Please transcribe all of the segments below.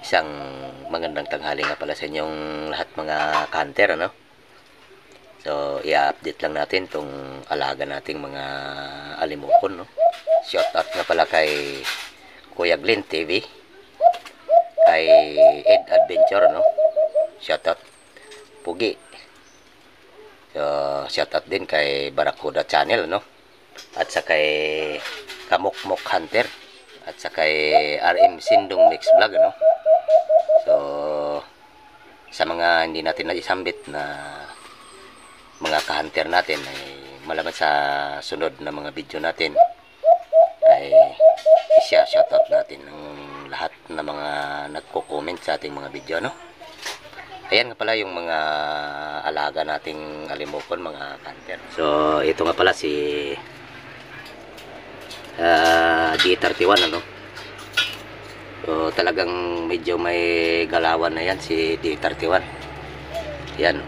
Isang magandang tanghali nga pala sa inyong lahat mga hunter, ano? So, i-update lang natin tong alaga nating mga alimokon, no? Shout out nga pala kay Kuya Glenn TV, kay Ed Adventure, no? Shout out Pugi. So, shout out din kay Barracuda Channel, no? At sa kay Kamukmok Hunter, at sa kay RM Sindong Mix Vlog, no? So, sa mga hindi natin naisambit na mga ka-hunter natin, ay malaman sa sunod na mga video natin ay isya-shoutout natin ng lahat na mga nagko-comment sa ating mga video, no? Ayan nga pala yung mga alaga nating alimokon, mga hunter. So, ito nga pala si D31, ano? So, talagang medyo may galawan na yan si D31. Yan.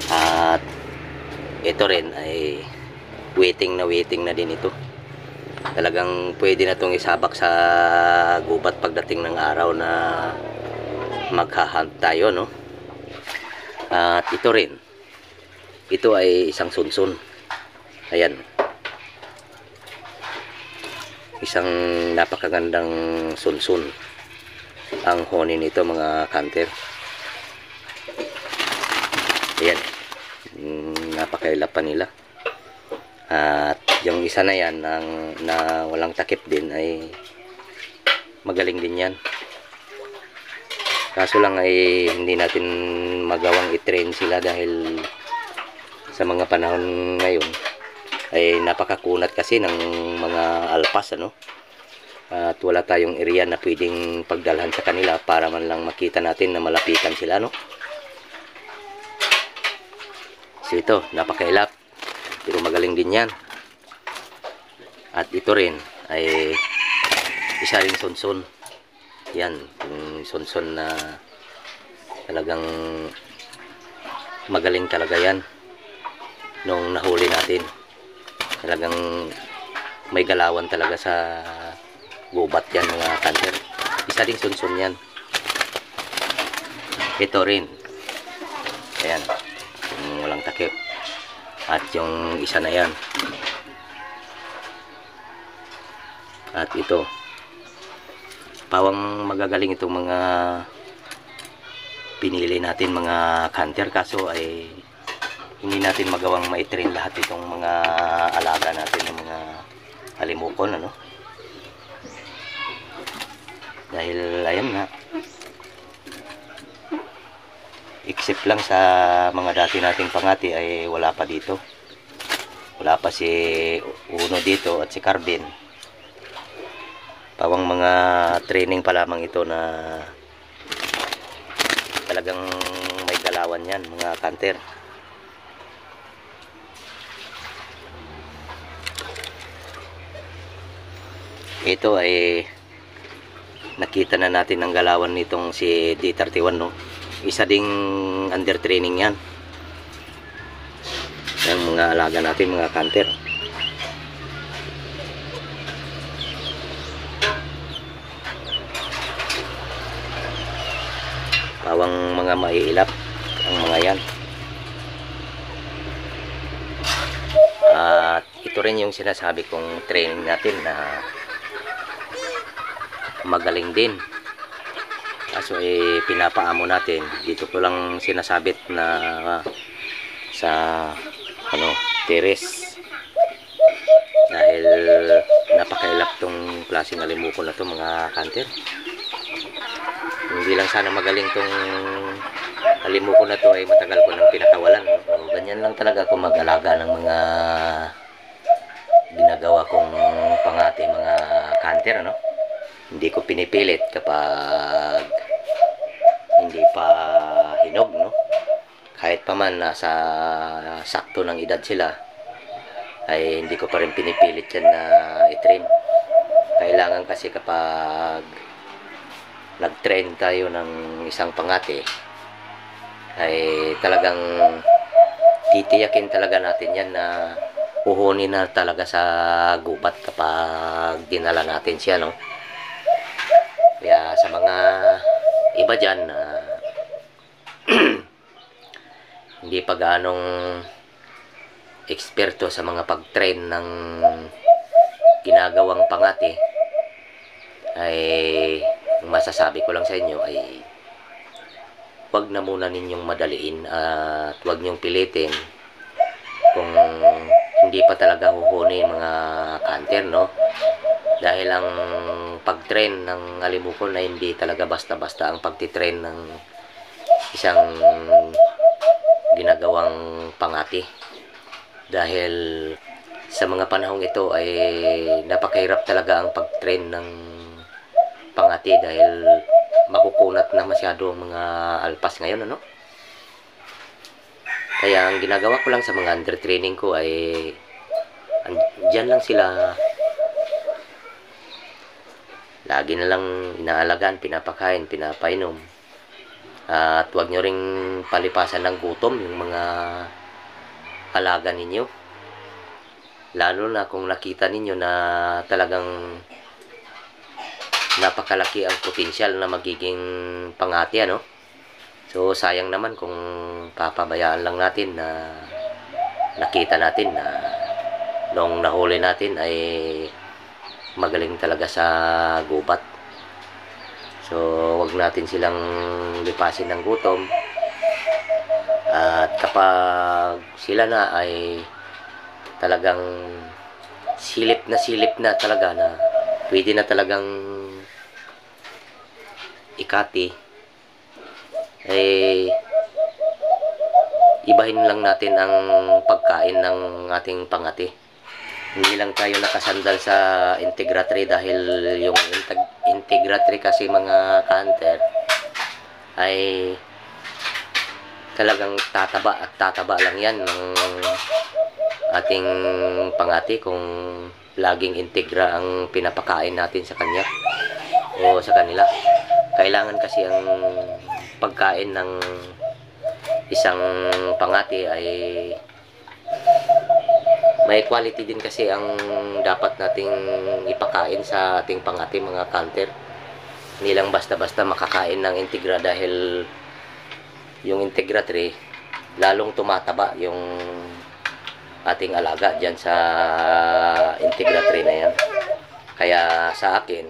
At ito rin ay waiting na din ito. Talagang pwede na itong isabak sa gubat pagdating ng araw na maghahunt tayo, no? At ito rin. Ito ay isang sunsun. Ayan. Isang napakagandang sunsun ang honi nito, mga hunter. Ayan, napakailap pa nila. At yung isa na yan na walang takip din ay magaling din yan. Kaso lang ay hindi natin magawang i-train sila dahil sa mga panahon ngayon ay napakakunat kasi ng mga alpas, ano? At wala tayong area na pwedeng pagdalhan sa kanila para man lang makita natin na malapitan sila, no? So ito, napakailap, pero magaling din yan. At ito rin ay isa ring sunsun. Yan, yung sunsun na talagang magaling talaga yan nung nahuli natin. Talagang may galawan talaga sa gubat yan, mga hunter. Isa ding sunsun yan. Ito rin. Ayan. Yung walang takip. At yung isa na yan. At ito. Pawang magagaling itong mga pinili natin, mga hunter. Kaso ay hindi natin magawang ma-train lahat itong mga alaga natin ng mga alimokon, ano? Dahil ayan nga, except lang sa mga dati nating pangati ay wala pa dito. Wala pa si Uno dito at si Carbin. Pawang mga training pa lamang ito na talagang may galawan yan, mga hunter. Ito ay nakita na natin ang galawan nitong si D31, no? Isa ding under training yan. Yung mga alaga natin, mga hunter. Pawang mga maiilap ang mga yan. At ito rin yung sinasabi kong training natin na magaling din. Kaso pinapaamo natin. Dito ko lang sinasabit na sa teres. Dahil napakailap tong klaseng alimukon na to, mga hunter. Hindi lang sana magaling tong alimukon na to ay matagal ko nang pinakawalan. So, ganyan lang talaga ako mag-alaga ng mga ginagawa kong pangati, mga hunter, ano? Hindi ko pinipilit kapag hindi pa hinog, no? Kahit pa man nasa sakto ng edad sila, ay hindi ko pa rin pinipilit yan na i-train. Kailangan kasi kapag nag-train tayo ng isang pangati, ay talagang titiyakin talaga natin yan na uhunin na talaga sa gubat kapag dinala natin siya, no? Kaya sa mga iba dyan na hindi pa gaanong eksperto sa mga pag-train ng ginagawang pangati, ay masasabi ko lang sa inyo ay wag na muna ninyong madaliin at wag nyong pilitin kung hindi pa talaga huhuni mga canter, no? Dahil ang pag-train ng alimukon na hindi talaga basta-basta ang pagtitrain ng isang ginagawang pangati. Dahil sa mga panahong ito ay napakahirap talaga ang pag-train ng pangati dahil makukunat na masyado ang mga alpas ngayon, ano? Kaya ang ginagawa ko lang sa mga under training ko ay dyan lang sila, lagi na lang inaalagaan, pinapakain, pinapainom. At huwag nyo ring palipasan ng gutom yung mga alaga ninyo. Lalo na kung nakita ninyo na talagang napakalaki ang potensyal na magiging pangati, ano? So sayang naman kung papabayaan lang natin na nakita natin na nung nahuli natin ay magaling talaga sa gubat. So wag natin silang lipasin ng gutom. At kapag sila na ay talagang silip na talaga na pwede na talagang ikati, eh ibahin lang natin ang pagkain ng ating pangati. Hindi lang tayo nakasandal sa integratory dahil yung integratory kasi mga canter ay talagang tataba lang yan ng ating pangati kung laging integra ang pinapakain natin sa kanya o sa kanila. Kailangan kasi ang pagkain ng isang pangati ay may quality din kasi ang dapat nating ipakain sa ating pangati, mga canter. Hindi lang basta-basta makakain ng integra dahil yung integratory lalong tumataba yung ating alaga dyan sa integratory na yan. Kaya sa akin,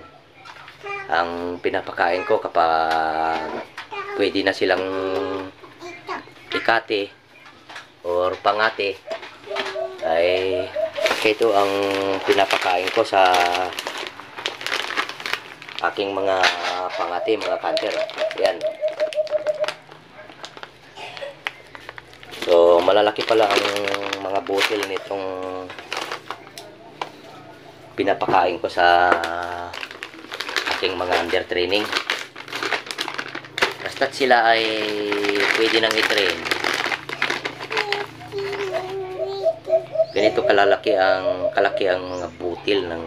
ang pinapakain ko kapag pwede na silang ikati or pangati ay ito ang pinapakain ko sa aking mga pangati, mga canter. Yan. So malalaki pala ang mga butil nitong pinapakain ko sa aking mga under training. Basta't sila ay pwede nang i-train, ganito kalaki ang mga butil ng,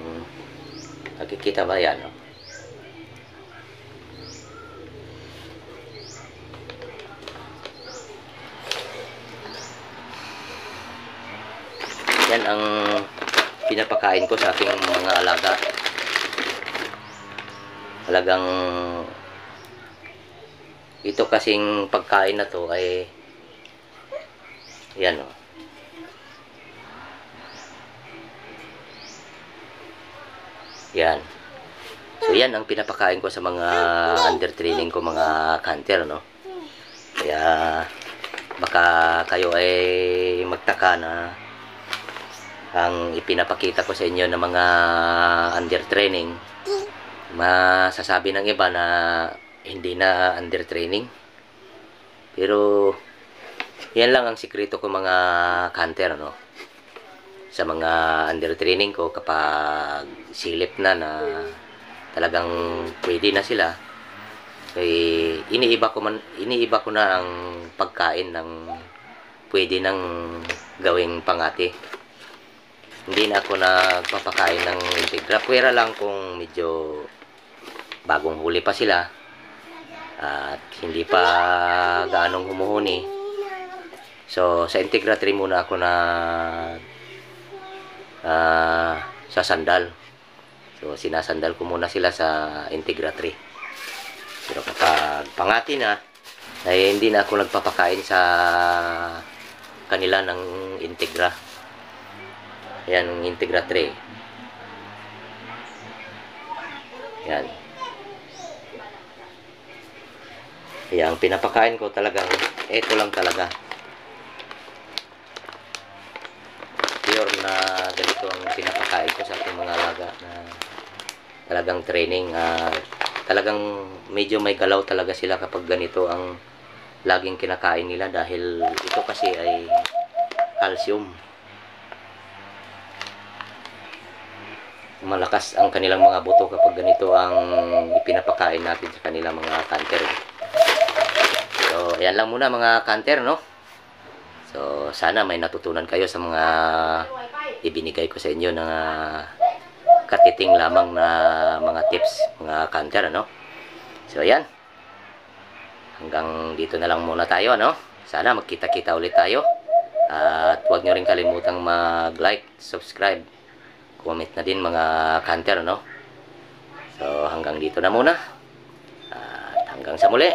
nakikita ba yan, no? Yan ang pinapakain ko sa aking mga alaga. Talagang ito kasing pagkain na to ay yan, o. Yan. So yan ang pinapakain ko sa mga under training ko, mga canter, no? Kaya baka kayo ay magtaka na ang ipinapakita ko sa inyo ng mga under training, masasabi ng iba na hindi na under training. Pero yan lang ang sikreto ko, mga canter, no? Sa mga under training ko, kapag silip na talagang pwede na sila, eh, iniiba ko na ang pagkain ng pwede nang gawing pangati. Hindi na ako nagpapakain ng integra. Pwera lang kung medyo bagong huli pa sila at hindi pa gaanong humuhuni. So sa integratory muna ako na sasandal. So sinasandal ko muna sila sa integratory. Pero kapag pangati na, ay hindi na ako nagpapakain sa kanila ng Integra. Ayan, ng Integra 3. Ayan. Kaya ang pinapakain ko talagang ito lang talaga. Pure na ganito ang pinapakain ko sa aking mga alaga na talagang training. Talagang medyo may galaw talaga sila kapag ganito ang laging kinakain nila dahil ito kasi ay calcium. Malakas ang kanilang mga buto kapag ganito ang ipinapakain natin sa kanilang mga canter. So, ayan lang muna mga canter, no? So, sana may natutunan kayo sa mga ibinigay ko sa inyo na katiting lamang na mga tips, mga canter, no? So, ayan. Hanggang dito na lang muna tayo, no? Sana magkita-kita ulit tayo. At huwag nyo rin kalimutang mag-like, subscribe, comment na din mga canter, no? So, hanggang dito na muna. At hanggang sa muli.